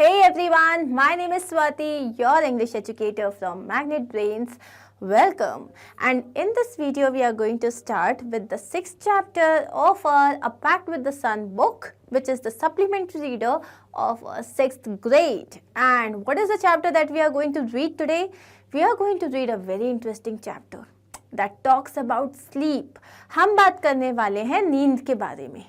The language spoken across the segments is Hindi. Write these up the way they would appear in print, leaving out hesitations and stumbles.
Hey everyone, my name is Swati, your English educator from Magnet Brains. Welcome. And in this video, we are going to start with the 6th chapter of our A Pact with the Sun book, which is the supplementary reader of 6th grade. And what is the chapter that we are going to read today? We are going to read a very interesting chapter that talks about sleep. हम बात करने वाले हैं नींद के बारे में।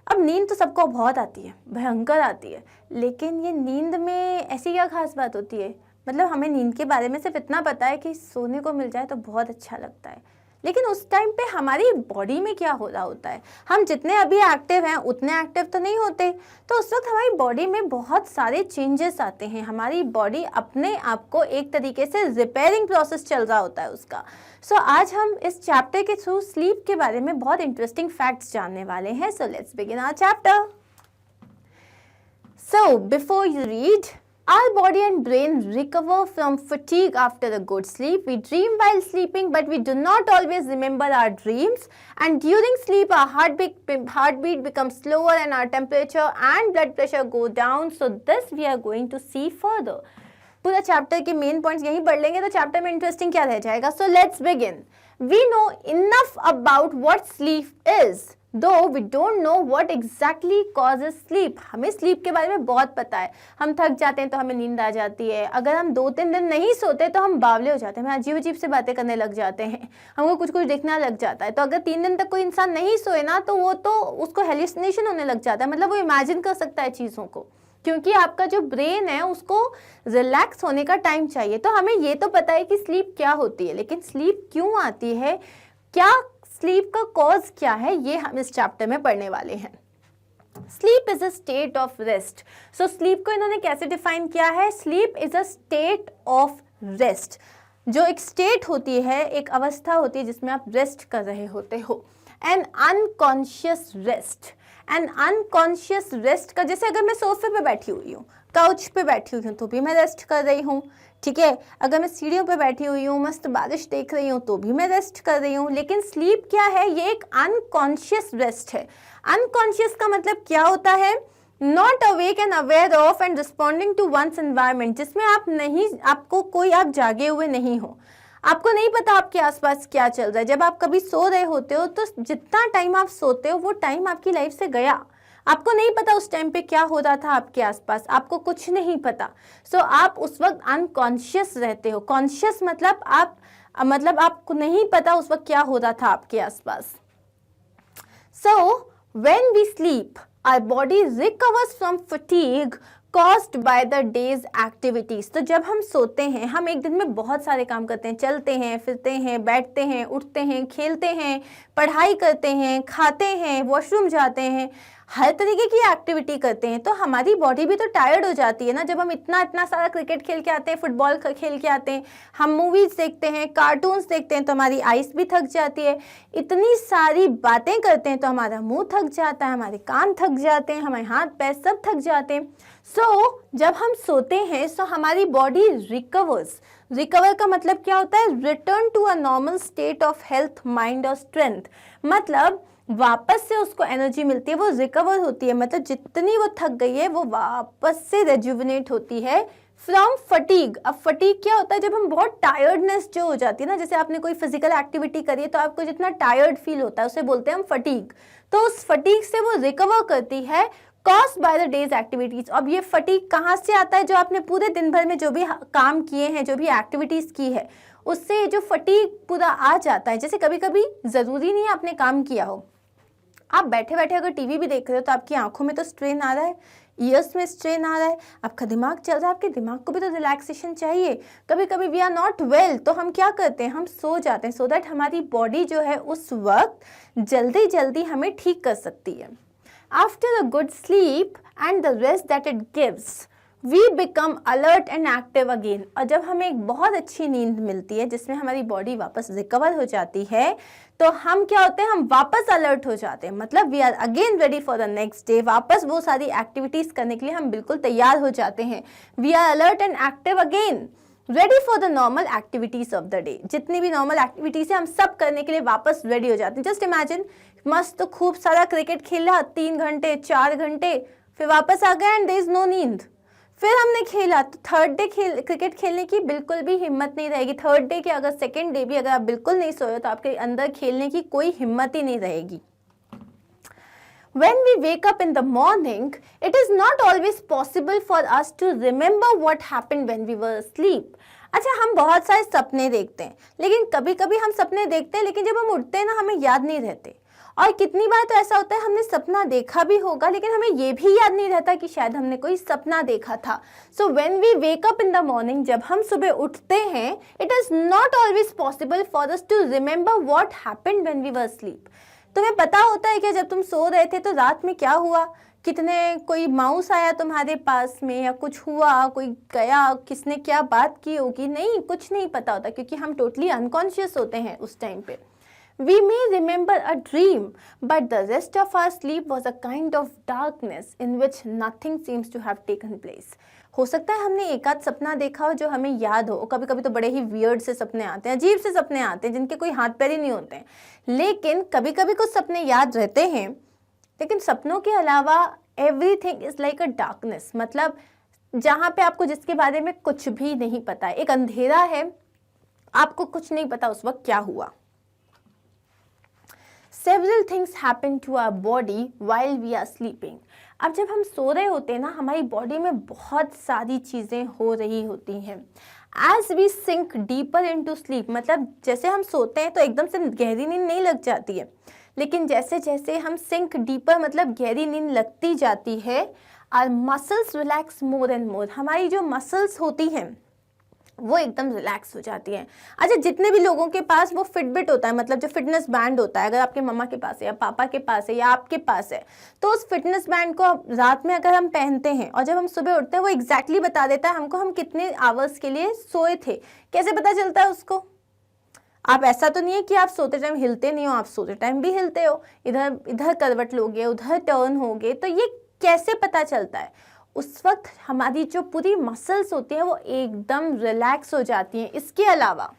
अब नींद तो सबको बहुत आती है, भयंकर आती है, लेकिन ये नींद में ऐसी क्या खास बात होती है? मतलब हमें नींद के बारे में सिर्फ इतना पता है कि सोने को मिल जाए तो बहुत अच्छा लगता है, लेकिन उस टाइम पे हमारी बॉडी में क्या हो रहा होता है? हम जितने अभी एक्टिव हैं उतने एक्टिव तो नहीं होते, तो उस वक्त हमारी बॉडी में बहुत सारे चेंजेस आते हैं। हमारी बॉडी अपने आप को एक तरीके से रिपेयरिंग प्रोसेस चल रहा होता है उसका। सो आज हम इस चैप्टर के थ्रू स्लीप के बारे में बहुत इंटरेस्टिंग फैक्ट्स जानने वाले हैं। So let's begin our chapter. So before you read, our body and brain recover from fatigue after a good sleep. We dream while sleeping, but we do not always remember our dreams. And during sleep, our heartbeat becomes slower and our temperature and blood pressure go down. So this we are going to see further. पूरा चैप्टर के मेन पॉइंट्स यहीं पढ़ लेंगे तो चैप्टर में इंटरेस्टिंग क्या रह जाएगा। So let's begin. We know enough about what sleep is, Though we don't know what exactly causes sleep. हमें स्लीप के बारे में बहुत पता है। हम थक जाते हैं तो हमें नींद आ जाती है। अगर हम 2-3 दिन नहीं सोते तो हम बावले हो जाते हैं, हम अजीब अजीब से बातें करने लग जाते हैं, हमको कुछ कुछ दिखना लग जाता है। तो अगर 3 दिन तक कोई इंसान नहीं सोए ना तो वो तो उसको हेलुसिनेशन होने लग जाता है, मतलब वो इमेजिन कर सकता है चीज़ों को, क्योंकि आपका जो ब्रेन है उसको रिलैक्स होने का टाइम चाहिए। तो हमें ये तो पता है कि स्लीप क्या होती है, लेकिन स्लीप क्यों आती है, क्या स्लीप का कॉज क्या है, ये हम इस चैप्टर में पढ़ने वाले हैं। Sleep is a state of rest. So sleep को इन्होंने कैसे डिफाइन किया है? Sleep is a state of rest. जो एक स्टेट होती है, एक अवस्था होती है जिसमें आप रेस्ट कर रहे होते हो। N unconscious rest. N unconscious rest का, जैसे अगर मैं सोफे पे बैठी हुई हूँ, काउच पे बैठी हुई हूँ तो भी मैं रेस्ट कर रही हूँ, ठीक है। अगर मैं सीढ़ियों पे बैठी हुई हूँ, मस्त बारिश देख रही हूँ तो भी मैं रेस्ट कर रही हूँ। लेकिन स्लीप क्या है? ये एक अनकॉन्शियस रेस्ट है। अनकॉन्शियस का मतलब क्या होता है? Not awake and aware of and responding to one's environment, जिसमें आप जागे हुए नहीं हो, आपको नहीं पता आपके आसपास क्या चल रहा है। जब आप कभी सो रहे होते हो तो जितना टाइम आप सोते हो वो टाइम आपकी लाइफ से गया, आपको नहीं पता उस टाइम पे क्या हो रहा था आपके आसपास, आपको कुछ नहीं पता। सो आप उस वक्त अनकॉन्शियस रहते हो। कॉन्शियस मतलब आपको नहीं पता उस वक्त क्या हो रहा था आपके आसपास। So when we sleep, our body recovers from fatigue caused by the day's activities. तो जब हम सोते हैं, हम एक दिन में बहुत सारे काम करते हैं, चलते हैं, फिरते हैं, बैठते हैं, उठते हैं, खेलते हैं, पढ़ाई करते हैं, खाते हैं, वॉशरूम जाते हैं, हर तरीके की एक्टिविटी करते हैं। तो हमारी बॉडी भी तो टायर्ड हो जाती है ना। जब हम इतना सारा क्रिकेट खेल के आते हैं, फुटबॉल खेल के आते हैं, हम मूवीज़ देखते हैं, कार्टून्स देखते हैं तो हमारी आइस भी थक जाती है, इतनी सारी बातें करते हैं तो हमारा मुंह थक जाता है, हमारे कान थक जाते हैं, हमारे हाथ पैर सब थक जाते हैं। जब हम सोते हैं तो हमारी बॉडी रिकवर्स। रिकवर का मतलब क्या होता है? Return to a normal state of health, mind और स्ट्रेंथ। मतलब वापस से उसको एनर्जी मिलती है, वो रिकवर होती है, मतलब जितनी वो थक गई है वो वापस से रेजुविनेट होती है फ्रॉम फटीग। अब फटीग क्या होता है? जब हम बहुत टायर्डनेस जो हो जाती है ना, जैसे आपने कोई फिजिकल एक्टिविटी करी है तो आपको जितना टायर्ड फील होता है उसे बोलते हैं हम फटीग। तो उस फटीग से वो रिकवर करती है caused by the day's activities। अब ये फटीग कहाँ से आता है? जो आपने पूरे दिन भर में जो भी काम किए हैं, जो भी एक्टिविटीज की है, उससे जो फटीग पूरा आ जाता है। जैसे कभी कभी जरूरी नहीं है आपने काम किया हो, आप बैठे बैठे अगर टीवी भी देख रहे हो तो आपकी आंखों में तो स्ट्रेन आ रहा है, ईयर्स में स्ट्रेन आ रहा है, आपका दिमाग चल रहा है, आपके दिमाग को भी तो रिलैक्सेशन चाहिए। कभी कभी वी आर नॉट वेल तो हम क्या करते हैं? हम सो जाते हैं, सो दैट हमारी बॉडी जो है उस वक्त जल्दी जल्दी हमें ठीक कर सकती है। After a good sleep and the rest that it gives, we become alert and active again। और जब हमें एक बहुत अच्छी नींद मिलती है जिसमें हमारी बॉडी वापस रिकवर हो जाती है तो हम क्या होते हैं? हम वापस अलर्ट हो जाते हैं, मतलब we are again ready for the next day. वापस वो सारी एक्टिविटीज करने के लिए हम बिल्कुल तैयार हो जाते हैं। We are alert and active again, ready for the normal activities of the day. जितनी भी नॉर्मल एक्टिविटीज है हम सब करने के लिए वापस रेडी हो जाते हैं। जस्ट इमेजिन, मस्त खूब सारा क्रिकेट खेला 3 घंटे 4 घंटे, फिर वापस आ गया एंड देयर इज नो नींद। फिर हमने खेला तो थर्ड डे क्रिकेट खेलने की बिल्कुल भी हिम्मत नहीं रहेगी। थर्ड डे के अगर सेकेंड डे भी अगर आप बिल्कुल नहीं सोए तो आपके अंदर खेलने की कोई हिम्मत ही नहीं रहेगी। When we wake up in the morning, it is not always possible for us to remember what happened when we were asleep. अच्छा, हम बहुत सारे सपने देखते हैं, लेकिन कभी कभी हम सपने देखते हैं लेकिन जब हम उठते हैं ना हमें याद नहीं रहते। और कितनी बार तो ऐसा होता है हमने सपना देखा भी होगा लेकिन हमें ये भी याद नहीं रहता कि शायद हमने कोई सपना देखा था। So when we wake up in the morning, जब हम सुबह उठते हैं, it is not always possible for us to remember what happened when we were asleep। तुम्हें पता होता है कि जब तुम सो रहे थे तो रात में क्या हुआ, कितने कोई माउस आया तुम्हारे पास में या कुछ हुआ, कोई गया, किसने क्या बात की होगी? नहीं, कुछ नहीं पता होता क्योंकि हम टोटली अनकॉन्शियस होते हैं उस टाइम पे। We may remember a dream, but the rest of our sleep was a kind of darkness in which nothing seems to have taken place. हो सकता है हमने एक आध सपना देखा हो जो हमें याद हो। कभी कभी तो बड़े ही वियर्ड से सपने आते हैं, अजीब से सपने आते हैं जिनके कोई हाथ पैर ही नहीं होते हैं। लेकिन कभी कभी कुछ सपने याद रहते हैं, लेकिन सपनों के अलावा everything is like a darkness, मतलब जहाँ पे आपको जिसके बारे में कुछ भी नहीं पता है, एक अंधेरा है, आपको कुछ नहीं पता उस वक्त क्या हुआ। Several things happen to our body while we are sleeping. अब जब हम सो रहे होते हैं ना, हमारी बॉडी में बहुत सारी चीज़ें हो रही होती हैं। As we sink deeper into sleep, मतलब जैसे हम सोते हैं तो एकदम से गहरी नींद नहीं लग जाती है, लेकिन जैसे जैसे हम सिंक डीपर मतलब गहरी नींद लगती जाती है, our muscles relax more and more. हमारी जो मसल्स होती हैं वो एकदम रिलैक्स हो जाती हैं। अच्छा, जितने भी लोगों के पास वो फिटबिट होता है, मतलब जो फिटनेस बैंड होता है, अगर आपके मम्मा के पास है या पापा के पास है या आपके पास है, तो उस फिटनेस बैंड को रात में अगर हम पहनते हैं और जब हम सुबह उठते हैं वो एग्जैक्टली बता देता है हमको हम कितने आवर्स के लिए सोए थे। कैसे पता चलता है उसको? आप ऐसा तो नहीं है कि आप सोते टाइम हिलते नहीं हो, आप सोते टाइम भी हिलते हो, इधर इधर करवट लोगे, उधर टर्न होगे, तो ये कैसे पता चलता है? उस वक्त हमारी जो पूरी मसल्स होती हैं वो एकदम रिलैक्स हो जाती हैं। इसके अलावा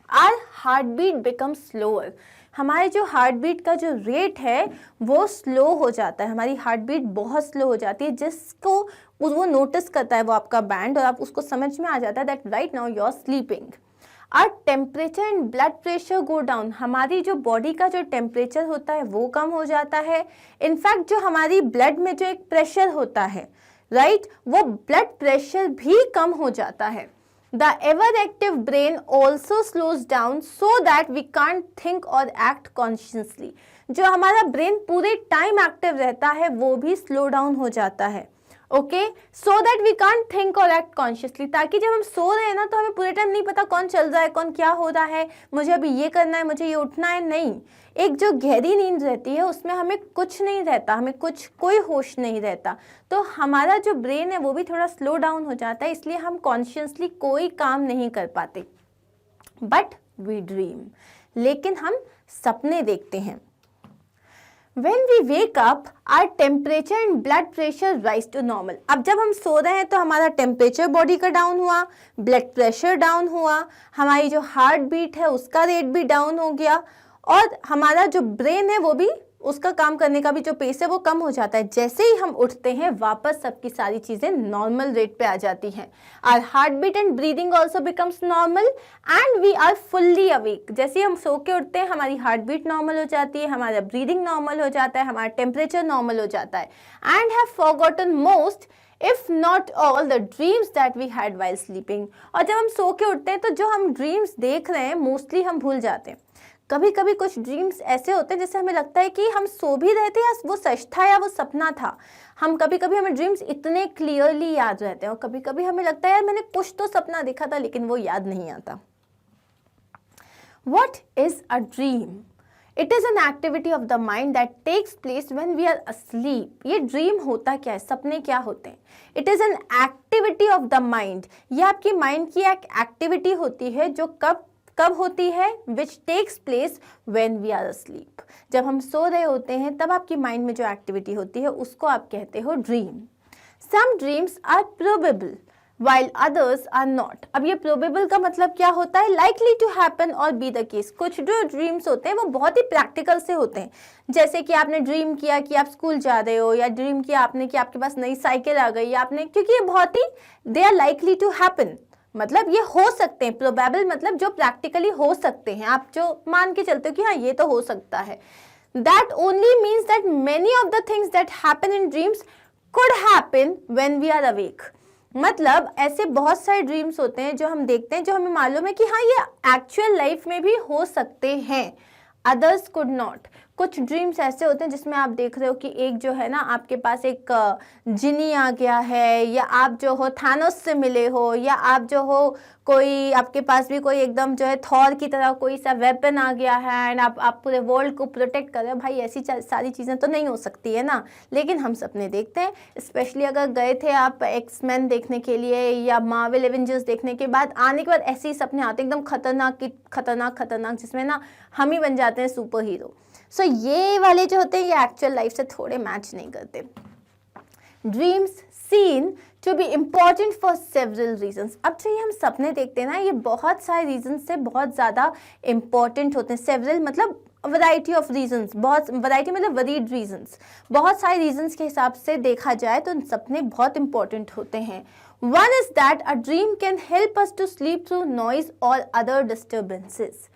our heart beat become slower, हमारे जो हार्ट बीट का जो रेट है वो स्लो हो जाता है, हमारी हार्ट बीट बहुत स्लो हो जाती है, जिसको वो नोटिस करता है वो आपका बैंड, और आप उसको समझ में आ जाता है that right now you are sleeping. Our temperature and blood pressure go down, हमारी जो बॉडी का जो टेम्परेचर होता है वो कम हो जाता है। इनफैक्ट जो हमारी ब्लड में जो एक प्रेशर होता है, राइट, वो ब्लड प्रेशर भी कम हो जाता है। The ever active brain also slows down so that we can't think or act consciously, जो हमारा ब्रेन पूरे टाइम एक्टिव रहता है वो भी स्लो डाउन हो जाता है। Okay, so that we can't think or act consciously, ताकि जब हम सो रहे हैं ना तो हमें पूरे टाइम नहीं पता कौन चल रहा है, कौन क्या हो रहा है, मुझे अभी ये करना है, मुझे ये उठना है, नहीं। एक जो गहरी नींद रहती है उसमें हमें कुछ नहीं रहता, हमें कोई होश नहीं रहता, तो हमारा जो ब्रेन है वो भी थोड़ा स्लो डाउन हो जाता है, इसलिए हम कॉन्शियसली कोई काम नहीं कर पाते। बट वी ड्रीम, लेकिन हम सपने देखते हैं। When we wake up, our temperature and blood pressure rise to normal. अब जब हम सो रहे हैं तो हमारा टेम्परेचर बॉडी का डाउन हुआ, ब्लड प्रेशर डाउन हुआ, हमारी जो हार्ट बीट है उसका रेट भी डाउन हो गया, और हमारा जो ब्रेन है वो भी, उसका काम करने का भी जो पेस है वो कम हो जाता है। जैसे ही हम उठते हैं वापस सबकी सारी चीज़ें नॉर्मल रेट पे आ जाती हैं। Our heart beat and breathing also becomes normal and we are fully awake. जैसे ही हम सो के उठते हैं हमारी हार्ट बीट नॉर्मल हो जाती है, हमारा ब्रीदिंग नॉर्मल हो जाता है, हमारा टेम्परेचर नॉर्मल हो जाता है। And have forgotten most if not all the dreams that we had while sleeping. और जब हम सो के उठते हैं तो जो हम ड्रीम्स देख रहे हैं मोस्टली हम भूल जाते हैं। कभी कभी कुछ ड्रीम्स ऐसे होते हैं जैसे हमें लगता है कि हम सो भी रहे थे या वो सच था या वो सपना था। हम कभी कभी हमें ड्रीम्स इतने क्लियरली याद रहते हैं, और कभी कभी हमें लगता है यार मैंने कुछ तो सपना देखा था लेकिन वो याद नहीं आता। What is a dream? It is an activity of the mind that takes place when we are asleep. ये ड्रीम होता क्या है, सपने क्या होते हैं? It is an activity of the mind. ये आपकी माइंड की एक एक्टिविटी होती है जो कब होती है, which takes place when we are asleep. जब हम सो रहे होते हैं तब आपकी माइंड में जो एक्टिविटी होती है उसको आप कहते हो dream. Some dreams are probable. while others are not. अब ये probable का मतलब क्या होता है, likely to happen और be the case. कुछ जो ड्रीम्स होते हैं वो बहुत ही प्रैक्टिकल से होते हैं, जैसे कि आपने ड्रीम किया कि आप स्कूल जा रहे हो, या ड्रीम किया आपने कि आपके पास नई साइकिल आ गई, या आपने, क्योंकि ये बहुत ही they are likely to happen, मतलब ये हो सकते हैं. प्रोबेबल मतलब जो प्रैक्टिकली हो सकते हैं, आप जो मान के चलते हो कि हाँ ये तो हो सकता है. That only means that many of the things that happen in dreams could happen when we are awake. मतलब ऐसे बहुत सारे ड्रीम्स होते हैं जो हम देखते हैं, जो हमें मालूम है कि हाँ ये एक्चुअल लाइफ में भी हो सकते हैं. Others could not. कुछ ड्रीम्स ऐसे होते हैं जिसमें आप देख रहे हो कि एक जो है ना, आपके पास एक जिनी आ गया है, या आप जो हो थानोस से मिले हो, या आप जो हो कोई, आपके पास भी कोई एकदम जो है थॉर की तरह कोई सा वेपन आ गया है, एंड आप पूरे वर्ल्ड को प्रोटेक्ट कर रहे हो. भाई ऐसी सारी चीज़ें तो नहीं हो सकती है ना, लेकिन हम सपने देखते हैं. स्पेशली अगर गए थे आप एक्समैन देखने के लिए या मार्वल एवेंजर्स देखने के बाद, आने के बाद ऐसे ही सपने आते हैं एकदम खतरनाक, जिसमें ना हम ही बन जाते हैं सुपर हीरो. सो ये वाले जो होते हैं ये एक्चुअल लाइफ से थोड़े मैच नहीं करते. Dreams seem to be important for several reasons. अब जो ये हम सपने देखते हैं ना, ये बहुत सारे रीजन से बहुत ज़्यादा इम्पॉर्टेंट होते हैं. सेवरल मतलब वैरायटी ऑफ रीजन्स, बहुत वैरायटी मतलब वरीड रीजन्स, बहुत सारे रीजन्स के हिसाब से देखा जाए तो सपने बहुत इंपॉर्टेंट होते हैं. One is that a dream can help us to sleep through noise or other disturbances.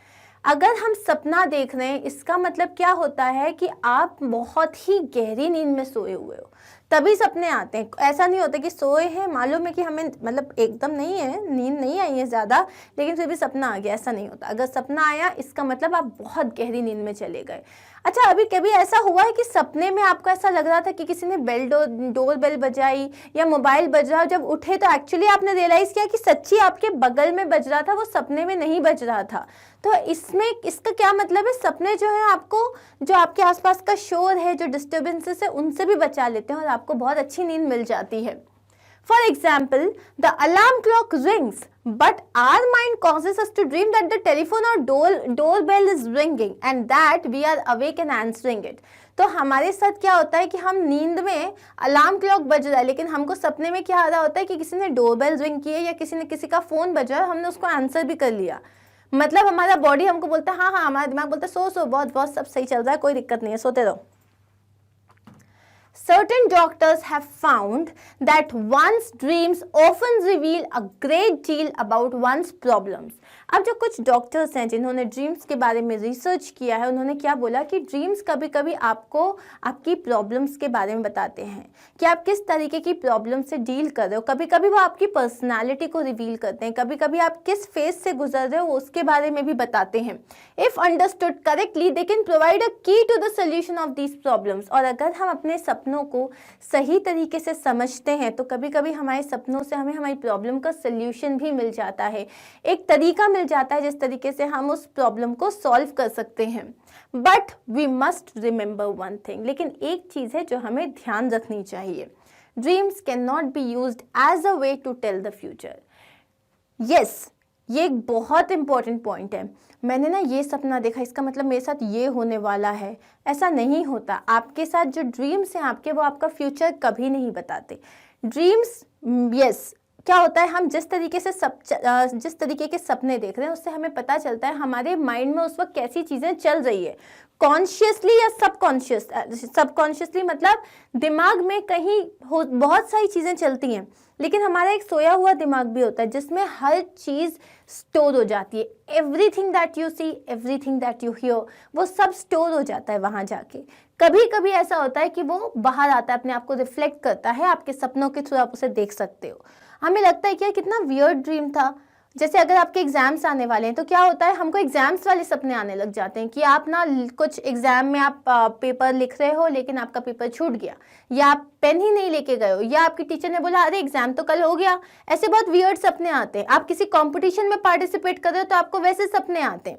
अगर हम सपना देख रहे हैं, इसका मतलब क्या होता है कि आप बहुत ही गहरी नींद में सोए हुए हो, तभी सपने आते हैं. ऐसा नहीं होता कि सोए हैं, मालूम है कि हमें मतलब एकदम नहीं है, नींद नहीं आई है ज़्यादा, लेकिन फिर भी सपना आ गया, ऐसा नहीं होता. अगर सपना आया इसका मतलब आप बहुत गहरी नींद में चले गए. अच्छा, अभी कभी ऐसा हुआ है कि सपने में आपको ऐसा लग रहा था कि किसी ने डोर बेल बजाई या मोबाइल बज रहा, जब उठे तो एक्चुअली आपने रियलाइज़ किया कि सच्ची आपके बगल में बज रहा था, वो सपने में नहीं बज रहा था. तो इसमें इसका क्या मतलब है, सपने जो है आपको जो आपके आसपास का शोर है, जो डिस्टर्बेंसेस है, उनसे भी बचा लेते हैं और आपको बहुत अच्छी नींद मिल जाती है. For example, the alarm clock rings, but our mind causes us to dream that the telephone or doorbell is ringing and that we are awake and answering it. तो हमारे साथ क्या होता है कि हम नींद में अलार्म क्लॉक बज रहा है, लेकिन हमको सपने में क्या आ रहा होता है कि किसी ने डोरबेल रिंग की है या किसी ने किसी का फ़ोन बजा है, हमने उसको आंसर भी कर लिया. मतलब हमारा बॉडी हमको बोलता है हाँ, हमारा दिमाग बोलता है सो बहुत सब सही चल रहा है, कोई दिक्कत नहीं है, सोते रहो. Certain doctors have found that one's dreams often reveal a great deal about one's problems. अब जो कुछ डॉक्टर्स हैं जिन्होंने ड्रीम्स के बारे में रिसर्च किया है, उन्होंने क्या बोला कि ड्रीम्स कभी कभी आपको आपकी प्रॉब्लम्स के बारे में बताते हैं कि आप किस तरीके की प्रॉब्लम से डील कर रहे हो. कभी कभी वो आपकी पर्सनालिटी को रिवील करते हैं, कभी कभी आप किस फेज से गुजर रहे हो उसके बारे में भी बताते हैं. If understood correctly they can provide a key to the solution of these problems. और अगर हम अपने सपनों को सही तरीके से समझते हैं तो कभी कभी हमारे सपनों से हमें हमारी प्रॉब्लम का सोल्यूशन भी मिल जाता है, एक तरीका मिल जाता है जिस तरीके से हम उस प्रॉब्लम को सॉल्व कर सकते हैं. But we must remember one thing, लेकिन एक चीज़ है जो हमें ध्यान रखनी चाहिए. Dreams can not be used as a way to tell the future. Yes, ये एक बहुत इंपॉर्टेंट पॉइंट है. मैंने ना ये सपना देखा, इसका मतलब मेरे साथ ये होने वाला है, ऐसा नहीं होता. आपके साथ जो ड्रीम्स हैं आपके, वो आपका फ्यूचर कभी नहीं बताते. ड्रीम्स यस, क्या होता है, हम जिस तरीके के सपने देख रहे हैं उससे हमें पता चलता है हमारे माइंड में उस वक्त कैसी चीज़ें चल रही है, कॉन्शियसली या सबकॉन्शियसली. मतलब दिमाग में कहीं बहुत सारी चीज़ें चलती हैं, लेकिन हमारा एक सोया हुआ दिमाग भी होता है जिसमें हर चीज़ स्टोर हो जाती है. Everything that you see, everything that you hear, वो सब स्टोर हो जाता है वहाँ जाके. कभी कभी ऐसा होता है कि वो बाहर आता है, अपने आप को रिफ्लेक्ट करता है, आपके सपनों के थ्रू आप उसे देख सकते हो. हमें लगता है कि यार कितना वियर्ड ड्रीम था. जैसे अगर आपके एग्जाम्स आने वाले हैं तो क्या होता है, हमको एग्जाम्स वाले सपने आने लग जाते हैं कि आप ना कुछ एग्जाम में आप पेपर लिख रहे हो लेकिन आपका पेपर छूट गया, या आप पेन ही नहीं लेके गए हो, या आपकी टीचर ने बोला अरे एग्जाम तो कल हो गया. ऐसे बहुत वियर्ड सपने आते हैं. आप किसी कॉम्पिटिशन में पार्टिसिपेट कर रहे हो तो आपको वैसे सपने आते हैं.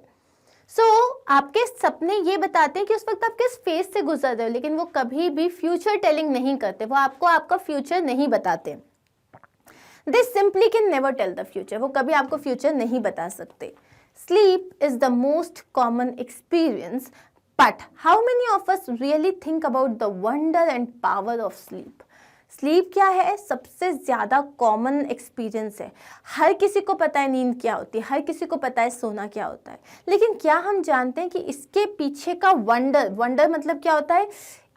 आपके सपने ये बताते हैं कि उस वक्त आप किस फेज से गुजर रहे हो, लेकिन वो कभी भी फ्यूचर टेलिंग नहीं करते, वो आपको आपका फ्यूचर नहीं बताते. They simply can never tell the future. वो कभी आपको फ्यूचर नहीं बता सकते. Sleep is the most common experience, but how many of us really think about the wonder and power of sleep? Sleep क्या है, सबसे ज़्यादा कॉमन एक्सपीरियंस है। हर किसी को पता है नींद क्या होती है, हर किसी को पता है सोना क्या होता है, लेकिन क्या हम जानते हैं कि इसके पीछे का वंडर मतलब क्या होता है,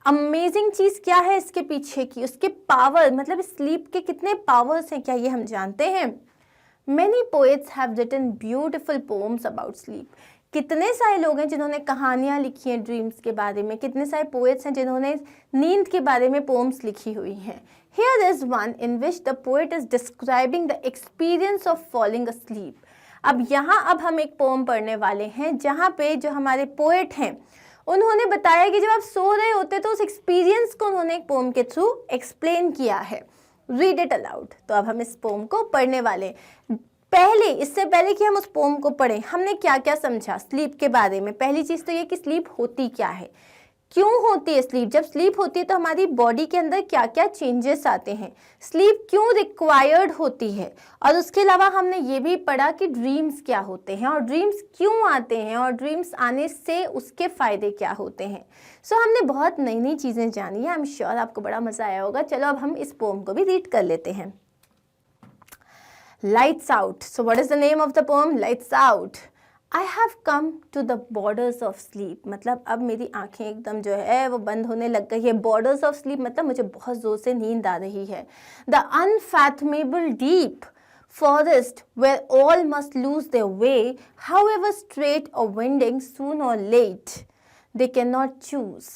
अमेजिंग चीज़ क्या है इसके पीछे की, उसके पावर मतलब स्लीप के कितने पावर्स हैं, क्या ये हम जानते हैं? Many poets have written beautiful poems about sleep. कितने सारे लोग हैं जिन्होंने कहानियाँ लिखी हैं ड्रीम्स के बारे में, कितने सारे पोएट्स हैं जिन्होंने नींद के बारे में पोम्स लिखी हुई हैं। Here is one in which the poet is describing the experience of falling asleep. अब हम एक पोम पढ़ने वाले हैं जहाँ पे जो हमारे पोएट हैं उन्होंने बताया कि जब आप सो रहे होते तो उस एक्सपीरियंस को उन्होंने एक पोम के थ्रू एक्सप्लेन किया है। Read it allowed. तो अब हम इस पोम को पढ़ने वाले। इससे पहले कि हम उस पोम को पढ़ें, हमने क्या क्या समझा स्लीप के बारे में। पहली चीज़ तो ये कि स्लीप होती क्या है, क्यों होती है स्लीप, जब स्लीप होती है तो हमारी बॉडी के अंदर क्या क्या चेंजेस आते हैं, स्लीप क्यों रिक्वायर्ड होती है, और उसके अलावा हमने ये भी पढ़ा कि ड्रीम्स क्या होते हैं और ड्रीम्स क्यों आते हैं और ड्रीम्स आने से उसके फ़ायदे क्या होते हैं। सो हमने बहुत नई नई चीज़ें जानी है। आई एम श्योर आपको बड़ा मज़ा आया होगा। चलो अब हम इस पोम को भी रीड कर लेते हैं। Lights out. So what is the name of the poem? Lights out. I have come to the borders of sleep. मतलब अब मेरी आंखें एकदम जो है वो बंद होने लग गई है। Borders of sleep मतलब मुझे बहुत ज़ोर से नींद आ रही है। The unfathomable deep forest where all must lose their way, however straight or winding, soon or late, they cannot choose.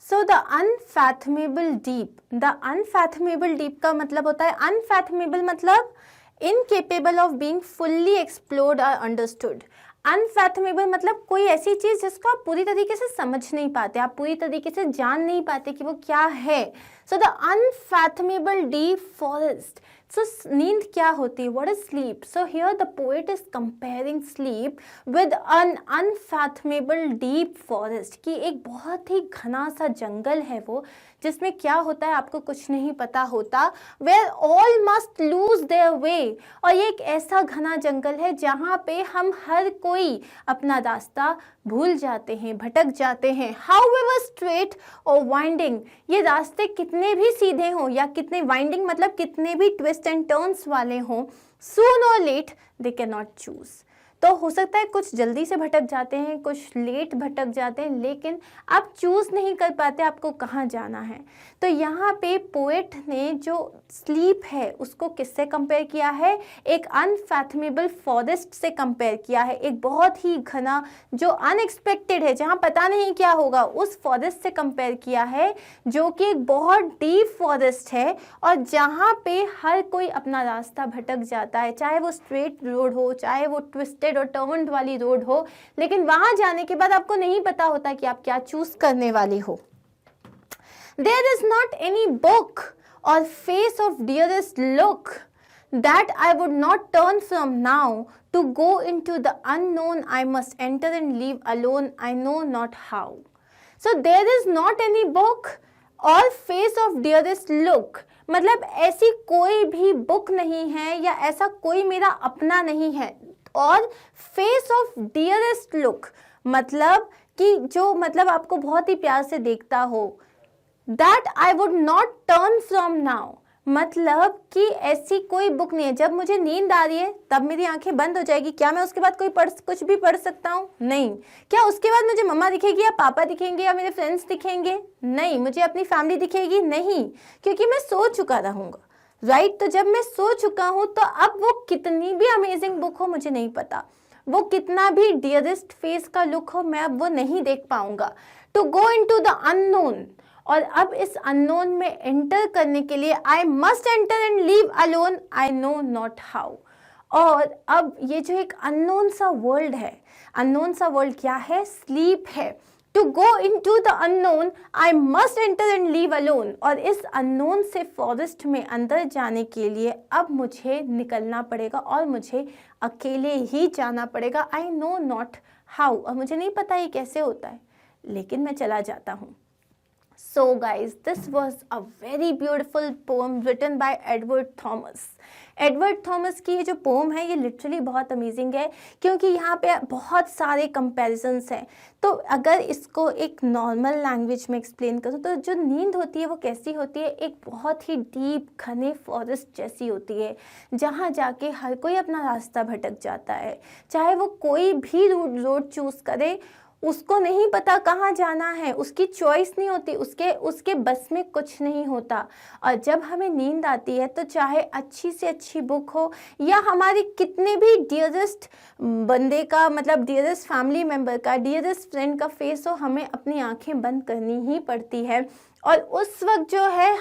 So the unfathomable deep. The unfathomable deep का मतलब होता है, unfathomable मतलब incapable of being fully explored और अंडरस्टूड। अनफैथमेबल मतलब कोई ऐसी चीज़ जिसको आप पूरी तरीके से समझ नहीं पाते, आप पूरी तरीके से जान नहीं पाते कि वो क्या है। So the unfathomable deep forest. So नींद क्या होती है, what is sleep? So here the poet is comparing sleep with an unfathomable deep forest, कि एक बहुत ही घना सा जंगल है वो, जिसमें क्या होता है आपको कुछ नहीं पता होता। Where all must lose their way, और ये एक ऐसा घना जंगल है जहाँ पे हम हर कोई अपना रास्ता भूल जाते हैं, भटक जाते हैं। हाउएवर स्ट्रेट और वाइंडिंग, ये रास्ते कितने भी सीधे हों या कितने वाइंडिंग मतलब कितने भी ट्विस्ट एंड टर्न्स वाले हों, soon or late they can not choose. तो हो सकता है कुछ जल्दी से भटक जाते हैं, कुछ लेट भटक जाते हैं, लेकिन आप चूज़ नहीं कर पाते आपको कहाँ जाना है। तो यहाँ पे पोएट ने जो स्लीप है उसको किससे कंपेयर किया है, एक अनफैथमेबल फॉरेस्ट से कंपेयर किया है, एक बहुत ही घना जो अनएक्सपेक्टेड है, जहाँ पता नहीं क्या होगा, उस फॉरेस्ट से कंपेयर किया है जो कि एक बहुत डीप फॉरेस्ट है और जहाँ पे हर कोई अपना रास्ता भटक जाता है, चाहे वो स्ट्रेट रोड हो, चाहे वो ट्विस्टेड और टर्न्ड वाली रोड हो, लेकिन वहां जाने के बाद आपको नहीं पता होता कि आप क्या चूज करने वाली हो। There is not any book or face of dearest look that I would not turn from now to go into the unknown I must enter and leave alone I know not how. So there is not any book or face of dearest look, मतलब ऐसी कोई भी बुक नहीं है या ऐसा कोई मेरा अपना नहीं है, और फेस ऑफ डियरेस्ट लुक मतलब कि जो मतलब आपको बहुत ही प्यार से देखता हो, that I would not turn from now, मतलब कि ऐसी कोई बुक नहीं है, जब मुझे नींद आ रही है तब मेरी आंखें बंद हो जाएगी, क्या मैं उसके बाद कुछ भी पढ़ सकता हूँ? नहीं। क्या उसके बाद मुझे मम्मा दिखेगी या पापा दिखेंगे या मेरे फ्रेंड्स दिखेंगे? नहीं। मुझे अपनी फैमिली दिखेगी? नहीं, क्योंकि मैं सो चुका रहूँगा, राइट। तो जब मैं सो चुका हूँ तो अब वो कितनी भी अमेजिंग बुक हो मुझे नहीं पता, वो कितना भी डियरेस्ट फेस का लुक हो, मैं अब वो नहीं देख पाऊंगा। To go into the unknown, और अब इस अननोन में एंटर करने के लिए I must enter and leave alone I know not how. और अब ये जो एक अननोन सा वर्ल्ड है, अननोन सा वर्ल्ड क्या है? स्लीप है। To go into the unknown I must enter and leave alone, और इस अननोन से फॉरेस्ट में अंदर जाने के लिए अब मुझे निकलना पड़ेगा और मुझे अकेले ही जाना पड़ेगा। आई नो नॉट हाउ, और मुझे नहीं पता ये कैसे होता है, लेकिन मैं चला जाता हूँ। So guys, this was a very beautiful poem written by Edward Thomas. Edward Thomas की ये जो पोम है ये लिटरली बहुत अमेजिंग है, क्योंकि यहाँ पे बहुत सारे कंपैरिजंस हैं। तो अगर इसको एक नॉर्मल लैंग्वेज में एक्सप्लेन करूँ तो जो नींद होती है वो कैसी होती है, एक बहुत ही डीप घने फॉरेस्ट जैसी होती है, जहाँ जाके हर कोई अपना रास्ता भटक जाता है। चाहे वो कोई भी रोड चूज़ करे, उसको नहीं पता कहाँ जाना है, उसकी चॉइस नहीं होती, उसके बस में कुछ नहीं होता। और जब हमें नींद आती है तो चाहे अच्छी से अच्छी बुक हो या हमारी कितने भी डियरेस्ट बंदे का, मतलब डियरेस्ट फैमिली मेम्बर का, डियरेस्ट फ्रेंड का फेस हो, हमें अपनी आंखें बंद करनी ही पड़ती है। और उस वक्त जो है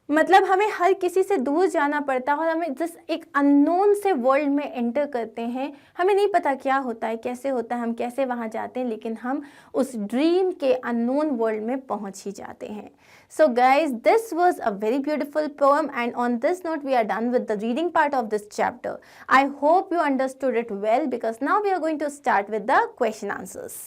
हमें हर किसी से दूर जाना पड़ता है और हमें जस्ट एक अननोन से वर्ल्ड में एंटर करते हैं। हमें नहीं पता क्या होता है, कैसे होता है, हम कैसे वहाँ जाते हैं, लेकिन हम उस ड्रीम के अननोन वर्ल्ड में पहुँच ही जाते हैं। So guys, this was a very beautiful poem and on this note we are done with the reading part of this chapter. I hope you understood it well, because now we are going to start with the question answers.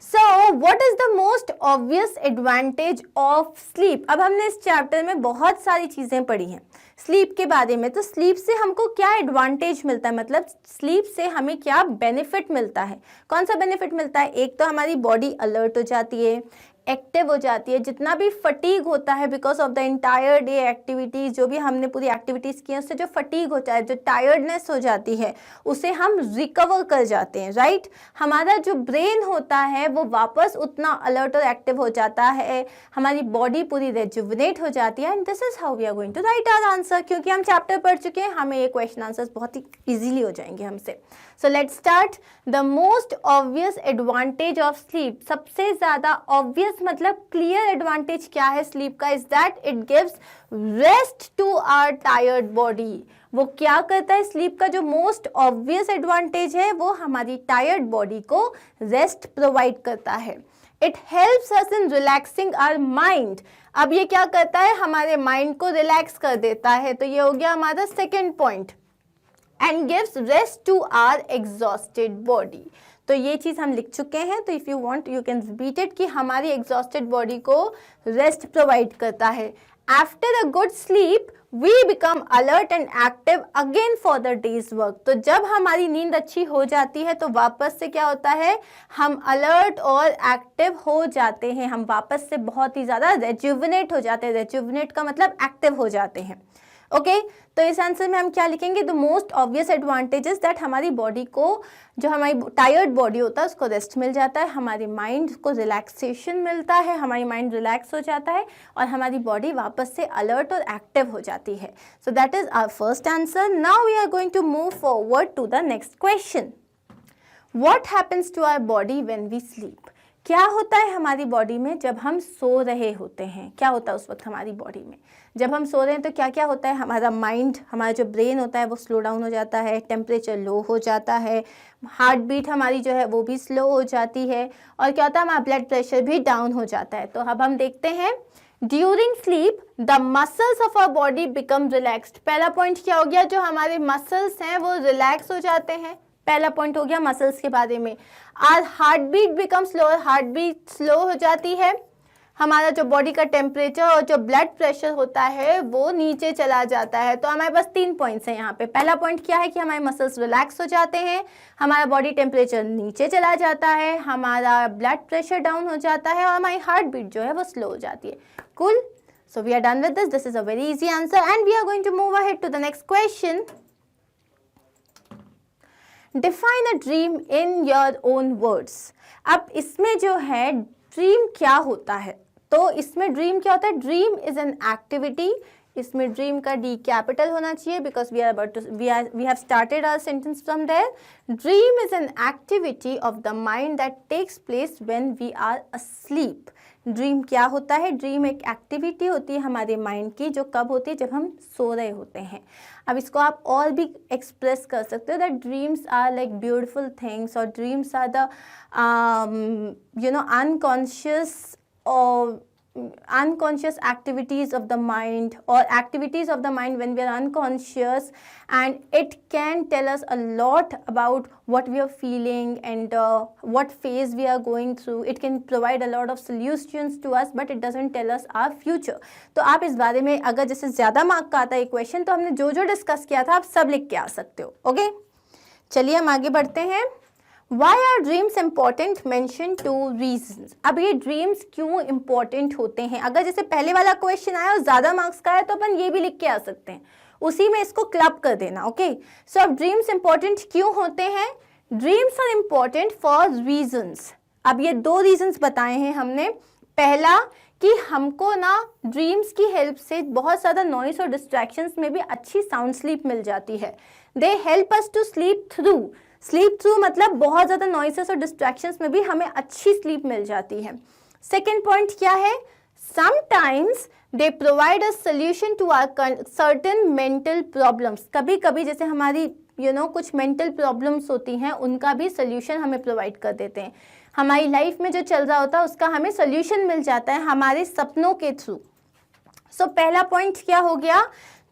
So, what is the most obvious advantage of sleep? अब हमने इस चैप्टर में बहुत सारी चीज़ें पढ़ी हैं स्लीप के बारे में। तो स्लीप से हमको क्या एडवांटेज मिलता है, मतलब स्लीप से हमें क्या बेनिफिट मिलता है? कौन सा बेनिफिट मिलता है? एक तो हमारी बॉडी अलर्ट हो जाती है, एक्टिव हो जाती है। जितना भी फटीग होता है because of the entire day activities, जो भी हमने पूरी एक्टिविटीज़ की हैं, उससे जो फटीग होता है, जो टायर्डनेस हो जाती है, उसे हम रिकवर कर जाते हैं, राइट। हमारा जो ब्रेन होता है वो वापस उतना अलर्ट और एक्टिव हो जाता है, हमारी बॉडी पूरी रेजुविनेट हो जाती है। And this is how we are going to write our answer, क्योंकि हम चैप्टर पढ़ चुके हैं, हमें ये क्वेश्चन आंसर्स बहुत ही ईजिली हो जाएंगे हमसे। So let's start. The most obvious advantage of sleep, सबसे ज़्यादा ऑब्वियस मतलब क्लियर एडवांटेज क्या है स्लीप का, is that it gives rest to our tired body. वो क्या करता है, स्लीप का जो मोस्ट ऑब्वियस एडवांटेज है वो हमारी टायर्ड बॉडी को रेस्ट प्रोवाइड करता है। It helps us in relaxing our mind. अब ये क्या करता है, हमारे माइंड को रिलैक्स कर देता है। तो ये हो गया हमारा second point. And gives rest to our exhausted body. तो ये चीज़ हम लिख चुके हैं, तो if you want you can repeat it कि हमारी एग्जॉस्टेड बॉडी को रेस्ट प्रोवाइड करता है। After a good sleep we become alert and active again for the day's work. तो जब हमारी नींद अच्छी हो जाती है तो वापस से क्या होता है, हम अलर्ट और एक्टिव हो जाते हैं, हम वापस से बहुत ही ज़्यादा रेजुविनेट हो जाते हैं। रेजुविनेट का मतलब एक्टिव हो जाते हैं। ओके तो इस आंसर में हम क्या लिखेंगे, the most obvious advantages that हमारी बॉडी को, जो हमारी टायर्ड बॉडी होता है उसको रेस्ट मिल जाता है, हमारे माइंड को रिलैक्सेशन मिलता है, हमारी माइंड रिलैक्स हो जाता है और हमारी बॉडी वापस से अलर्ट और एक्टिव हो जाती है। So that is our first answer. Now we are going to move forward to the next question. What happens to our body when we sleep? क्या होता है हमारी बॉडी में जब हम सो रहे होते हैं? क्या होता है उस वक्त हमारी बॉडी में जब हम सो रहे हैं? तो क्या क्या होता है, हमारा माइंड, हमारा जो ब्रेन होता है वो स्लो डाउन हो जाता है, टेम्परेचर लो हो जाता है, हार्ट बीट हमारी जो है वो भी स्लो हो जाती है, और क्या होता है, हमारा ब्लड प्रेशर भी डाउन हो जाता है। तो अब हम देखते हैं, during sleep the muscles of our body become relaxed. पहला पॉइंट क्या हो गया, जो हमारे मसल्स हैं वो रिलैक्स हो जाते हैं। पहला पॉइंट हो गया मसल्स के बारे में। Our heart beat become slow, heart beat slow हो जाती है, हमारा जो बॉडी का टेम्परेचर और जो ब्लड प्रेशर होता है वो नीचे चला जाता है। तो हमारे पास 3 पॉइंट्स हैं यहाँ पे। पहला पॉइंट क्या है कि हमारे मसल्स रिलैक्स हो जाते हैं, हमारा बॉडी टेम्परेचर नीचे चला जाता है, हमारा ब्लड प्रेशर डाउन हो जाता है और हमारी हार्ट बीट जो है वो स्लो हो जाती है। Cool, so we are done with this. This is a very easy answer and we are going to move ahead to the next question. Define a dream in your own words. अब इसमें जो है ड्रीम क्या होता है, तो इसमें ड्रीम क्या होता है, ड्रीम इज एन एक्टिविटी। इसमें ड्रीम का डी कैपिटल होना चाहिए because we have started our sentence from there. Dream is an activity of the mind that takes place when we are asleep. ड्रीम क्या होता है, ड्रीम एक एक्टिविटी होती है हमारे माइंड की, जो कब होती है, जब हम सो रहे होते हैं। अब इसको आप और भी एक्सप्रेस कर सकते हो, that dreams are like beautiful things, और ड्रीम्स आर द अनकॉन्शियस और unconscious activities of the mind or activities of the mind when we are unconscious, and it can tell us a lot about what we are feeling and what phase we are going through. It can provide a lot of solutions to us, but it doesn't tell us our future. तो आप इस बारे में अगर जैसे ज़्यादा मार्क का आता है क्वेश्चन, तो हमने जो जो डिस्कस किया था आप सब लिख के आ सकते हो. ओके, चलिए हम आगे बढ़ते हैं. Why are dreams important? Mention two reasons. अब ये ड्रीम्स क्यों इम्पोर्टेंट होते हैं? अगर जैसे पहले वाला क्वेश्चन आया और ज़्यादा मार्क्स का है तो अपन ये भी लिख के आ सकते हैं, उसी में इसको क्लब कर देना. ओके, सो अब ड्रीम्स इम्पोर्टेंट क्यों होते हैं? Dreams are important for reasons. अब ये दो रीजंस बताए हैं हमने. पहला कि हमको ना ड्रीम्स की हेल्प से बहुत ज़्यादा नॉइस और डिस्ट्रैक्शंस में भी अच्छी साउंड स्लीप मिल जाती है. They help us to sleep through. Sleep through मतलब बहुत ज़्यादा नॉइसेस और डिस्ट्रैक्शंस में भी हमें अच्छी स्लीप मिल जाती है. सेकेंड पॉइंट क्या है? Sometimes they provide a solution to our certain mental problems. कभी कभी जैसे हमारी कुछ मेंटल प्रॉब्लम्स होती हैं, उनका भी सोल्यूशन हमें प्रोवाइड कर देते हैं. हमारी लाइफ में जो चल रहा होता है उसका हमें सोल्यूशन मिल जाता है हमारे सपनों के थ्रू. सो पहला पॉइंट क्या हो गया?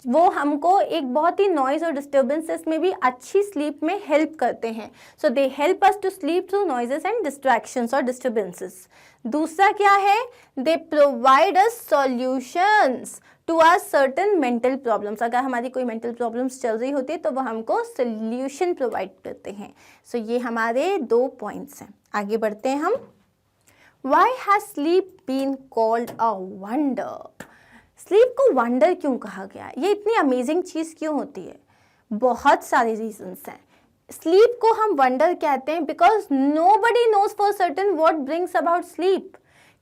वो हमको एक बहुत ही नॉइज और डिस्टर्बेंसेस में भी अच्छी स्लीप में हेल्प करते हैं. So they help us to sleep through noises and distractions और डिस्टर्बेंसेस. दूसरा क्या है? They provide us solutions to our certain mental problems. अगर हमारी कोई मेंटल प्रॉब्लम्स चल रही होती है तो वो हमको सोल्यूशन प्रोवाइड करते हैं. सो ये हमारे दो पॉइंट्स हैं. आगे बढ़ते हैं हम. Why has sleep been called a wonder? Sleep को वंडर क्यों कहा गया? ये इतनी अमेजिंग चीज़ क्यों होती है? बहुत सारे रीजंस हैं. स्लीप को हम वंडर कहते हैं because nobody knows for certain what brings about sleep.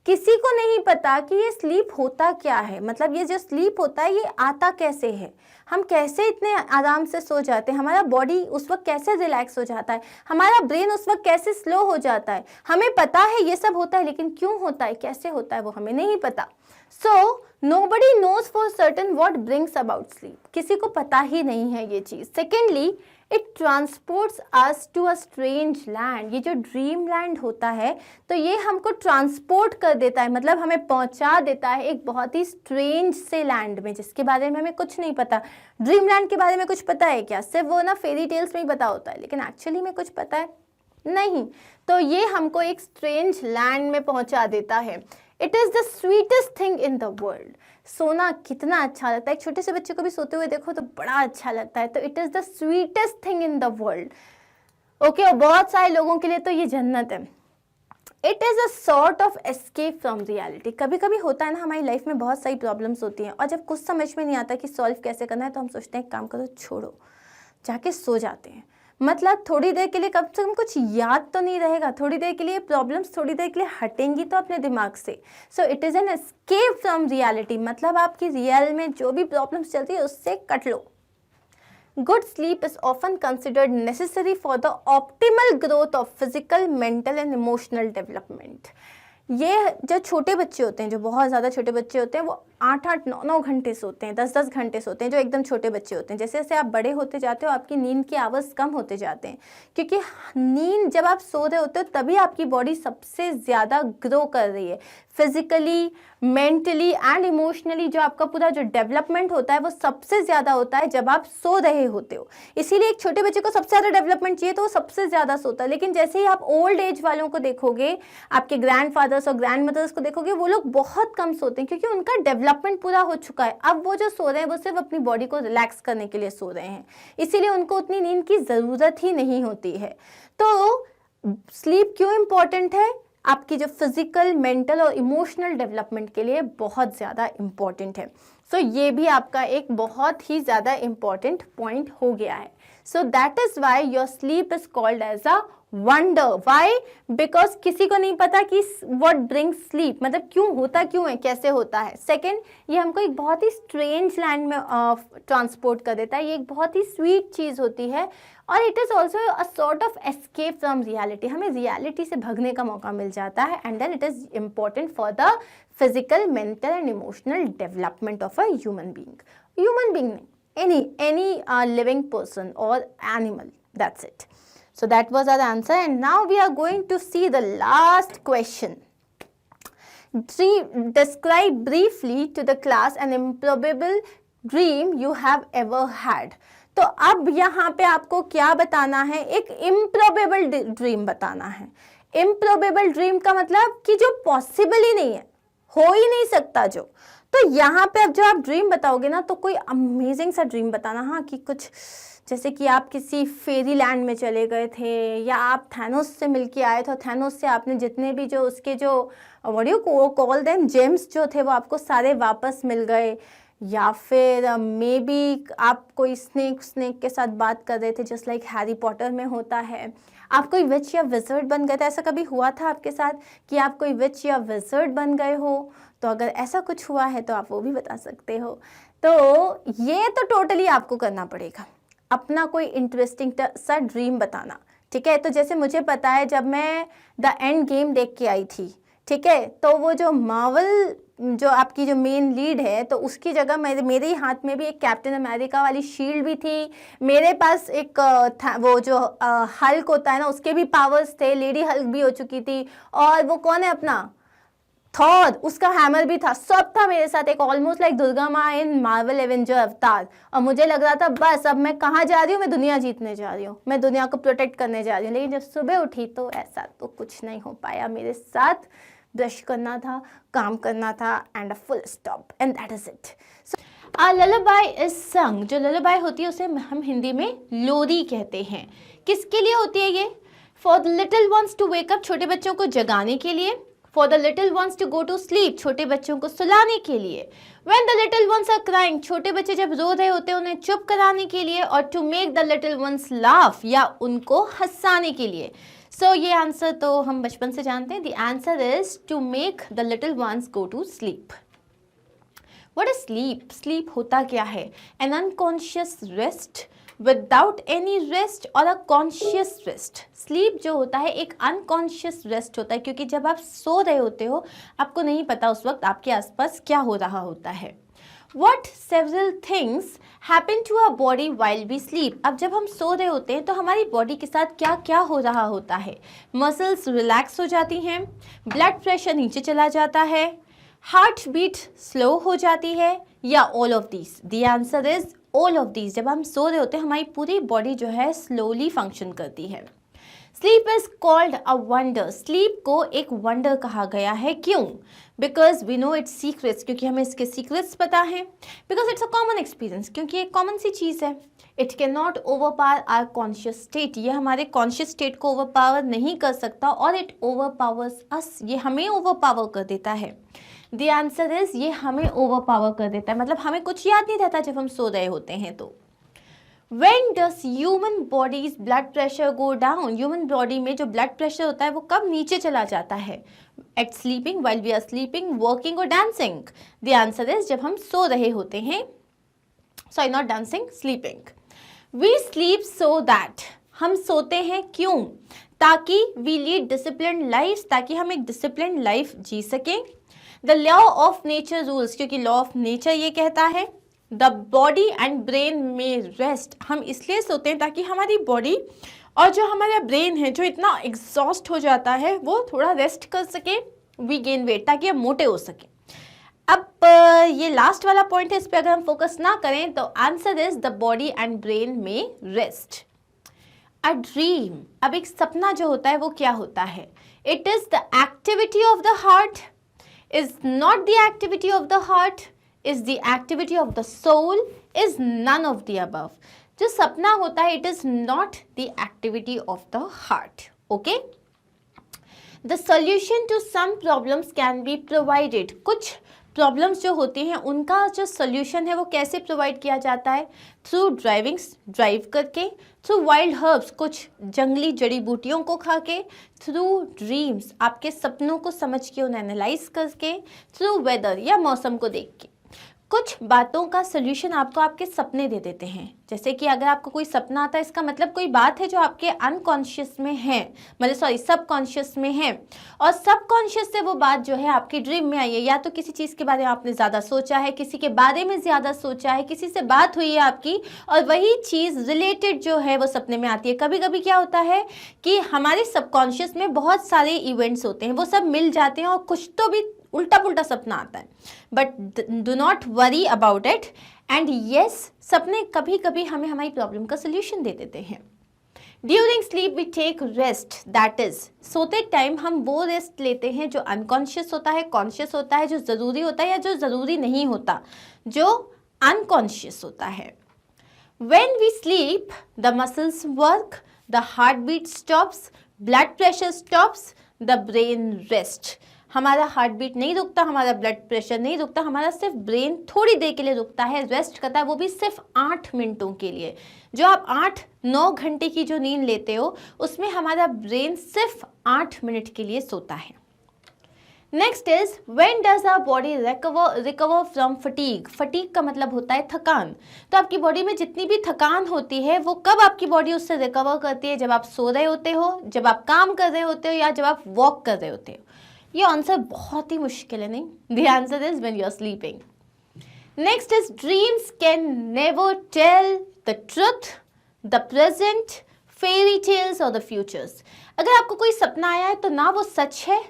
किसी को नहीं पता कि ये स्लीप होता क्या है. मतलब ये जो स्लीप होता है ये आता कैसे है, हम कैसे इतने आराम से सो जाते हैं, हमारा बॉडी उस वक्त कैसे रिलैक्स हो जाता है, हमारा ब्रेन उस वक्त कैसे स्लो हो जाता है. हमें पता है ये सब होता है, लेकिन क्यों होता है, कैसे होता है, वो हमें नहीं पता. So nobody knows for certain what brings about sleep. किसी को पता ही नहीं है ये चीज़. Secondly, it transports us to a strange land. ये जो ड्रीम लैंड होता है तो ये हमको ट्रांसपोर्ट कर देता है, मतलब हमें पहुंचा देता है एक बहुत ही स्ट्रेंज से लैंड में जिसके बारे में हमें कुछ नहीं पता. ड्रीम लैंड के बारे में कुछ पता है क्या? सिर्फ वो ना फेरी टेल्स में ही पता होता है, लेकिन एक्चुअली में कुछ पता है नहीं. तो ये हमको एक स्ट्रेंज लैंड में पहुंचा देता है. It is the sweetest thing in the world. सोना कितना अच्छा लगता है. एक छोटे से बच्चे को भी सोते हुए देखो तो बड़ा अच्छा लगता है. तो it is the sweetest thing in the world. Okay, और बहुत सारे लोगों के लिए तो ये जन्नत है. It is a sort of escape from reality. कभी कभी होता है ना, हमारी लाइफ में बहुत सारी प्रॉब्लम्स होती हैं और जब कुछ समझ में नहीं आता कि सॉल्व कैसे करना है तो हम सोचते हैं काम करो, छोड़ो, जाके सो जाते हैं. मतलब थोड़ी देर के लिए कम से कम कुछ याद तो नहीं रहेगा, थोड़ी देर के लिए प्रॉब्लम्स थोड़ी देर के लिए हटेंगी तो अपने दिमाग से. So it is an escape from reality. मतलब आपकी रियल में जो भी प्रॉब्लम्स चलती है उससे cut low. Good sleep is often considered necessary for the optimal growth of physical, mental and emotional development. ये जो छोटे बच्चे होते हैं, जो बहुत ज़्यादा छोटे बच्चे होते हैं, वो 8-8, 9-9 घंटे सोते हैं, 10-10 घंटे सोते हैं, जो एकदम छोटे बच्चे होते हैं. जैसे जैसे आप बड़े होते जाते हो आपकी नींद के आवर्स कम होते जाते हैं, क्योंकि नींद जब आप सो रहे होते हो तभी आपकी बॉडी सबसे ज़्यादा ग्रो कर रही है. फिजिकली, मेंटली एंड इमोशनली जो आपका पूरा जो डेवलपमेंट होता है वो सबसे ज़्यादा होता है जब आप सो रहे होते हो. इसीलिए एक छोटे बच्चे को सबसे ज़्यादा डेवलपमेंट चाहिए तो वो सबसे ज़्यादा सोता है. लेकिन जैसे ही आप ओल्ड एज वालों को देखोगे, आपके ग्रैंडफादर्स और ग्रैंड मदर्स को देखोगे, वो लोग बहुत कम सोते हैं क्योंकि उनका डेवलपमेंट पूरा हो चुका है. अब वो जो सो रहे हैं वो सिर्फ अपनी बॉडी को रिलैक्स करने के लिए सो रहे हैं, इसीलिए उनको उतनी नींद की ज़रूरत ही नहीं होती है. तो स्लीप क्यों इम्पॉर्टेंट है? आपकी जो फिजिकल, मेंटल और इमोशनल डेवलपमेंट के लिए बहुत ज़्यादा इम्पॉर्टेंट है. सो ये भी आपका एक बहुत ही ज़्यादा इम्पॉर्टेंट पॉइंट हो गया है. So that is why your sleep is called as a wonder. Why? Because किसी को नहीं पता कि व्हाट ब्रिंग्स स्लीप, मतलब क्यों होता, क्यों है, कैसे होता है. सेकेंड, ये हमको एक बहुत ही स्ट्रेंज लैंड में ट्रांसपोर्ट कर देता है. ये एक बहुत ही स्वीट चीज़ होती है और it is also a sort of escape from reality. हमें रियलिटी से भगने का मौका मिल जाता है. And then it is important for the physical, mental and emotional development of a human being. Human being नहीं, any living person or animal. That's it. So that was our answer, and now we are going to see the last question. Describe briefly to the class an improbable dream you have ever had. तो अब यहाँ पे आपको क्या बताना है, एक इम्प्रोबेबल ड्रीम बताना है। इम्प्रोबेबल ड्रीम का मतलब कि जो पॉसिबल ही नहीं है, हो ही नहीं सकता जो। तो यहाँ पे अब जो आप ड्रीम बताओगे ना, तो कोई अमेजिंग सा ड्रीम बताना, हाँ, कि कुछ जैसे कि आप किसी फेरी लैंड में चले गए थे, या आप थैनोस से मिलके आए थे, थैनोस से आपने जितने भी जो उसके जो what do you call them James जो थे वो आपको सारे वापस मिल गए, या फिर मे बी आप कोई स्नेक के साथ बात कर रहे थे जस्ट लाइक हैरी पॉटर में होता है, आप कोई विच या विज़र्ड बन गए थे। ऐसा कभी हुआ था आपके साथ कि आप कोई विच या विज़र्ड बन गए हो? तो अगर ऐसा कुछ हुआ है तो आप वो भी बता सकते हो। तो ये तो टोटली आपको करना पड़ेगा, अपना कोई इंटरेस्टिंग सा ड्रीम बताना, ठीक है। तो जैसे मुझे पता है जब मैं द एंड गेम देख के आई थी, ठीक है, तो वो जो मार्वल जो आपकी जो मेन लीड है, तो उसकी जगह मेरे ही हाथ में भी एक कैप्टन अमेरिका वाली शील्ड भी थी, मेरे पास एक वो जो हल्क होता है ना, उसके भी पावर्स थे, लेडी हल्क भी हो चुकी थी, और वो कौन है अपना थॉर, उसका हैमर भी था, सब था मेरे साथ, एक ऑलमोस्ट लाइक दुर्गा माँ इन मार्वल एवेंजर अवतार। और मुझे लग रहा था बस अब मैं कहाँ जा रही हूँ, मैं दुनिया जीतने जा रही हूँ, मैं दुनिया को प्रोटेक्ट करने जा रही हूँ। लेकिन जब सुबह उठी तो ऐसा तो कुछ नहीं हो पाया मेरे साथ। ब्रश करना था, काम करना था, and a full stop, and that is it. A lullaby is song, जो ललाबाई होती है उसे हम हिंदी में लोरी कहते हैं। किसके लिए होती है ये? For the little ones to wake up, छोटे बच्चों को जगाने के लिए। For the little ones to go to sleep, छोटे बच्चों को सुलाने के लिए। When the little ones are crying, छोटे बच्चे जब रो रहे होते हैं उन्हें चुप कराने के लिए। और to make the little ones laugh, या उनको हंसाने के लिए। सो ये आंसर तो हम बचपन से जानते हैं। The answer is to make the little ones go to sleep. What is sleep? Sleep होता क्या है? An unconscious rest without any rest और अ कॉन्शियस रेस्ट। स्लीप जो होता है एक अनकॉन्शियस रेस्ट होता है, क्योंकि जब आप सो रहे होते हो आपको नहीं पता उस वक्त आपके आसपास क्या हो रहा होता है। What several things happen to our body while we sleep? अब जब हम सो रहे होते हैं तो हमारी बॉडी के साथ क्या क्या हो रहा होता है? मसल्स रिलैक्स हो जाती हैं, ब्लड प्रेशर नीचे चला जाता है, हार्ट बीट स्लो हो जाती है, या all of these? The answer is all of these. जब हम सो रहे होते हैं हमारी पूरी बॉडी जो है स्लोली फंक्शन करती है। Sleep is called a wonder, sleep को एक वंडर कहा गया है। क्यों? Because we know its secrets, क्योंकि हमें इसके सीक्रेट्स पता हैं। Because it's a common experience, क्योंकि एक कॉमन सी चीज़ है। It can not overpower our conscious state, ये हमारे कॉन्शियस स्टेट को ओवर पावर नहीं कर सकता, और इट ओवर पावर्स अस, ये हमें ओवर पावर कर देता है। द आंसर इज ये हमें ओवर पावर कर देता है, मतलब हमें कुछ याद नहीं रहता जब हम सो रहे होते हैं। तो When does human body's blood pressure go down? Human body में जो blood pressure होता है वो कब नीचे चला जाता है? At sleeping, while we are sleeping, working or dancing? The answer is जब हम सो रहे होते हैं, sorry not dancing, sleeping. We sleep so that, हम सोते हैं क्यों? ताकि we lead disciplined lives, ताकि हम एक disciplined life जी सकें। The law of nature rules, क्योंकि law of nature ये कहता है द बॉडी एंड ब्रेन में रेस्ट, हम इसलिए सोते हैं ताकि हमारी बॉडी और जो हमारा ब्रेन है जो इतना एग्जॉस्ट हो जाता है वो थोड़ा रेस्ट कर सके। वी गेन वेट, ताकि हम मोटे हो सके। अब ये लास्ट वाला पॉइंट है, इस पर अगर हम फोकस ना करें तो answer is the body and brain में रेस्ट। अ ड्रीम, अब एक सपना जो होता है वो क्या होता है? It is the activity of the heart, is not the activity of the heart, is the activity of the soul, is none of the above. जो सपना होता है it is not the activity of the heart. Okay? The solution to some problems can be provided. कुछ प्रॉब्लम्स जो होती हैं उनका जो सोल्यूशन है वो कैसे प्रोवाइड किया जाता है? थ्रू ड्राइव करके, थ्रू वाइल्ड हर्ब्स, कुछ जंगली जड़ी बूटियों को खा के, थ्रू ड्रीम्स, आपके सपनों को समझ के उन्हें एनालाइज करके, थ्रू वेदर या मौसम को देख के। कुछ बातों का सोल्यूशन आपको आपके सपने दे देते हैं। जैसे कि अगर आपको कोई सपना आता है इसका मतलब कोई बात है जो आपके अनकॉन्शियस में है, मतलब सबकॉन्शियस में है, और सबकॉन्शियस से वो बात जो है आपकी ड्रीम में आई है। या तो किसी चीज़ के बारे में आपने ज़्यादा सोचा है, किसी के बारे में ज़्यादा सोचा है, किसी से बात हुई है आपकी और वही चीज़ रिलेटेड जो है वो सपने में आती है। कभी कभी क्या होता है कि हमारे सबकॉन्शियस में बहुत सारे इवेंट्स होते हैं, वो सब मिल जाते हैं और कुछ तो भी उल्टा पुल्टा सपना आता है, but do not worry about it. And yes, सपने कभी कभी हमें हमारी प्रॉब्लम का सोल्यूशन दे देते हैं। During sleep we take rest, that is सोते टाइम हम वो रेस्ट लेते हैं जो अनकॉन्शियस होता है, कॉन्शियस होता है, जो ज़रूरी होता है या जो ज़रूरी नहीं होता, जो अनकॉन्शियस होता है। When we sleep, the muscles work, the heartbeat stops, blood pressure stops, the brain rest. हमारा हार्ट बीट नहीं रुकता, हमारा ब्लड प्रेशर नहीं रुकता, हमारा सिर्फ ब्रेन थोड़ी देर के लिए रुकता है, रेस्ट करता है, वो भी सिर्फ 8 मिनटों के लिए। जो आप 8-9 घंटे की जो नींद लेते हो उसमें हमारा ब्रेन सिर्फ 8 मिनट के लिए सोता है। Next is when does our body recover from fatigue. Fatigue का मतलब होता है थकान। तो आपकी बॉडी में जितनी भी थकान होती है वो कब आपकी बॉडी उससे रिकवर करती है? जब आप सो रहे होते हो, जब आप काम कर रहे होते हो, या जब आप वॉक कर रहे होते हो। ये आंसर बहुत ही मुश्किल है, नहीं? The answer is when you are sleeping. Next is dreams can never tell the truth, the present, fairy tales or the futures. अगर आपको कोई सपना आया है तो ना वो सच है,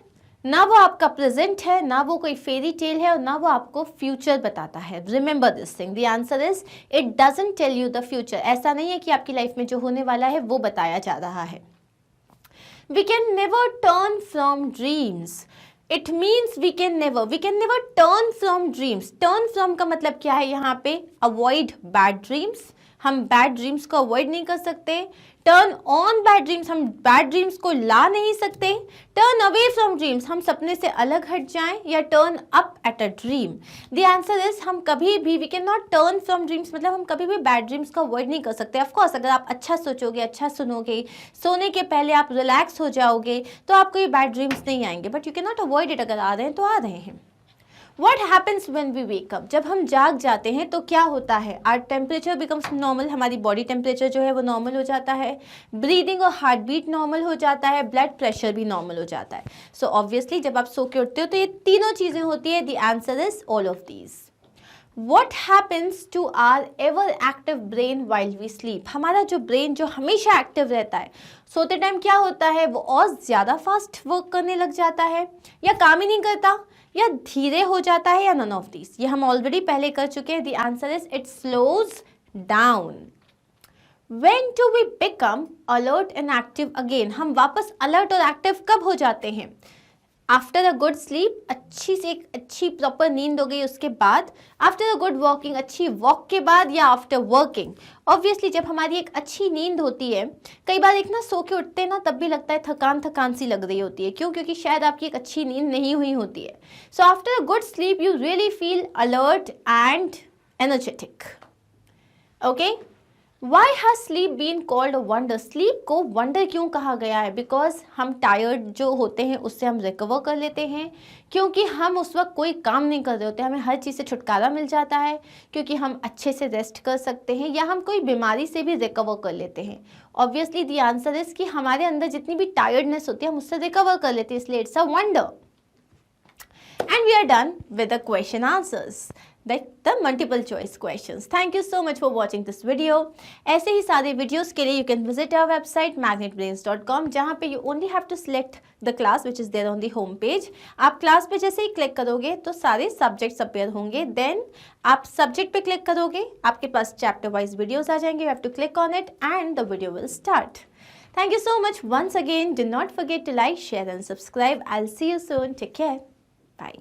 ना वो आपका प्रेजेंट है, ना वो कोई फेरी टेल है, और ना वो आपको फ्यूचर बताता है। Remember this thing, the answer is it doesn't tell you the future. ऐसा नहीं है कि आपकी लाइफ में जो होने वाला है वो बताया जा रहा है। We can never turn from dreams. It means we can never turn from dreams. Turn from का मतलब क्या है यहाँ पे? Avoid bad dreams. हम बैड ड्रीम्स को अवॉइड नहीं कर सकते। टर्न ऑन बैड ड्रीम्स, हम बैड ड्रीम्स को ला नहीं सकते। टर्न अवे फ्रॉम ड्रीम्स, हम सपने से अलग हट जाएं, या turn up at a dream. The answer is हम कभी भी, we can not turn from dreams, मतलब हम कभी भी बैड ड्रीम्स को अवॉइड नहीं कर सकते। ऑफकोर्स अगर आप अच्छा सोचोगे, अच्छा सुनोगे, सोने के पहले आप रिलैक्स हो जाओगे तो आपको ये बैड ड्रीम्स नहीं आएंगे, but you can not avoid it. अगर आ रहे हैं तो आ रहे हैं। What happens when we wake up? जब हम जाग जाते हैं तो क्या होता है? Our temperature becomes normal, हमारी बॉडी टेम्परेचर जो है वो नॉर्मल हो जाता है, ब्रीदिंग और हार्ट बीट नॉर्मल हो जाता है, ब्लड प्रेशर भी नॉर्मल हो जाता है। सो ऑब्वियसली जब आप सो के उठते हो तो ये तीनों चीज़ें होती है। The answer is all of these. What happens to our ever active brain while we sleep? हमारा जो ब्रेन जो हमेशा एक्टिव रहता है, सोते टाइम क्या होता है? वो और ज़्यादा फास्ट वर्क करने लग जाता है, या काम ही नहीं करता, या धीरे हो जाता है, या नन ऑफ दिस। ये हम ऑलरेडी पहले कर चुके हैं। The answer is it slows down. When do we become alert and active again? हम वापस अलर्ट और एक्टिव कब हो जाते हैं? आफ्टर अ गुड स्लीप, अच्छी से एक अच्छी प्रॉपर नींद हो गई उसके बाद, आफ्टर अ गुड वॉकिंग, अच्छी वॉक के बाद, या आफ्टर वर्किंग। ऑब्वियसली जब हमारी एक अच्छी नींद होती है, कई बार एक ना सो के उठते हैं ना तब भी लगता है थकान थकान सी लग रही होती है। क्यों? क्योंकि शायद आपकी एक अच्छी नींद नहीं हुई होती है। So after a good sleep you really feel alert and energetic. Okay, Why has sleep been called a wonder? Sleep को wonder क्यों कहा गया है? Because हम tired जो होते हैं उससे हम recover कर लेते हैं, क्योंकि हम उस वक्त कोई काम नहीं कर रहे होते, हमें हर चीज़ से छुटकारा मिल जाता है, क्योंकि हम अच्छे से रेस्ट कर सकते हैं, या हम कोई बीमारी से भी रिकवर कर लेते हैं। ऑब्वियसली द आंसर इज कि हमारे अंदर जितनी भी टायर्डनेस होती है हम उससे रिकवर कर लेते हैं, इसलिए it's a wonder. And we are done with the question answers, like the multiple choice questions. Thank you so much for watching this video. ऐसे ही सारे videos के लिए you can visit our website magnetbrains.com, जहाँ पे you only have to select the class which is there on the home page. आप क्लास पे जैसे ही क्लिक करोगे तो सारे सब्जेक्ट्स अपीयर होंगे, देन आप सब्जेक्ट पे क्लिक करोगे, आपके पास चैप्टर वाइज वीडियोज आ जाएंगे, you have to click on it and the video will start. Thank you so much once again. Do not forget to like, share and subscribe. I'll see you soon. Take care. Bye.